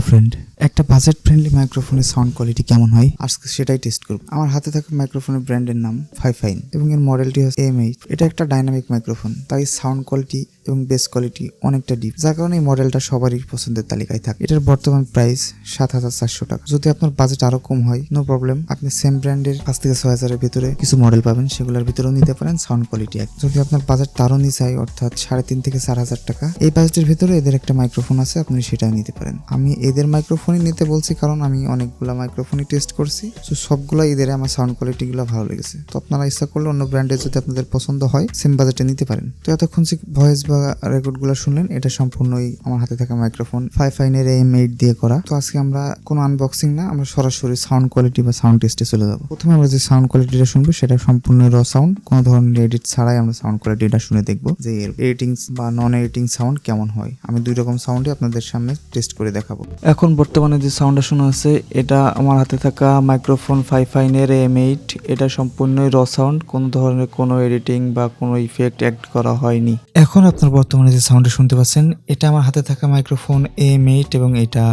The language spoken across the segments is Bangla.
হ্যালো ফ্রেন্ড, একটা বাজেট ফ্রেন্ডলি মাইক্রোফোনের সাউন্ড কোয়ালিটি কেমন হয় আজকে সেটাই টেস্ট করব। আমার হাতে থাকা মাইক্রোফোনের ব্র্যান্ডের নাম ফাইফাইন এবং এর মডেলটি হচ্ছে AM8। এটা একটা ডাইনামিক মাইক্রোফোন, তাই সাউন্ড কোয়ালিটি এবং বেস কোয়ালিটি অনেকটা ডিপ, যার কারণে এই মডেলটা সবারই পছন্দের তালিকায় থাকে। এটার বর্তমান প্রাইস ৭,৪০০ টাকা। যদি আপনার বাজেট আরো কম হয়, নো প্রবলেম, আপনি সেম ব্র্যান্ডের ৫ থেকে ৬,০০০-এর ভিতরে কিছু মডেল পাবেন, সেগুলোর ভিতরেও নিতে পারেন সাউন্ড কোয়ালিটি এক। যদি আপনার বাজেট তারও নিচে হয়, অর্থাৎ ৩.৫ থেকে ৪,০০০ টাকা, এই বাজেটের ভিতরে এদের একটা মাইক্রোফোন আছে, আপনি সেটাও নিতে পারেন। আমি এদের মাইক্রোফোনই নিতে বলছি কারণ আমি অনেকগুলা মাইক্রোফোনই টেস্ট করছি, তো সবগুলো এদের আমার সাউন্ড কোয়ালিটিগুলো ভালো লেগেছে। তো আপনারা ইচ্ছা করলে অন্য ব্র্যান্ডের যদি আপনাদের পছন্দ হয়, সেম বাজেটে নিতে পারেন। তো এতক্ষণ যে ভয়েস বা রেকর্ডগুলো শুনলেন, এটা সম্পূর্ণই আমার হাতে থাকা মাইক্রোফোন ফাইফাইনের AM8 দিয়ে করা। তো আজকে আমরা কোনো আনবক্সিং না, আমরা সরাসরি সাউন্ড কোয়ালিটি বা সাউন্ড টেস্টে চলে যাবো। প্রথমে আমরা যে সাউন্ড কোয়ালিটিটা শুনবো সেটা সম্পূর্ণ র সাউন্ড, কোনো ধরনের এডিট ছাড়াই আমরা সাউন্ড কোয়ালিটিটা শুনে দেখবো যে এর এডিটিং বা নন এডিটিং সাউন্ড কেমন হয়। আমি দুই রকম সাউন্ডই আপনাদের সামনে টেস্ট করে দেখাবো। এখন বর্তমানে যে সাউন্ডটা শোনা আছে, এটা আমার হাতে থাকা মাইক্রোফোন ফাইফাইনের AM8। এটা সম্পূর্ণই র সাউন্ড, কোনো ধরনের কোনো এডিটিং বা কোনো ইফেক্ট অ্যাড করা হয়নি। এখন আপনার বর্তমানে যে সাউন্ডটা শুনতে পাচ্ছেন, এটা আমার হাতে থাকা মাইক্রোফোন AM8 এবং এটা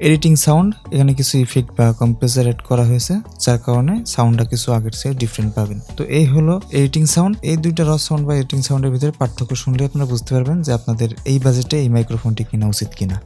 এডিটিং সাউন্ড। এখানে কিছু ইফেক্ট বা কম্প্রেসার অ্যাড করা হয়েছে, যার কারণে সাউন্ডটা কিছু আগের চেয়ে ডিফারেন্ট পাবেন। তো এই হলো এডিটিং সাউন্ড। এই দুইটা র সাউন্ড বা এডিটিং সাউন্ডের ভিতরে পার্থক্য শুনলে আপনারা বুঝতে পারবেন যে আপনাদের এই বাজেটে এই মাইক্রোফোনটি কেনা উচিত কিনা।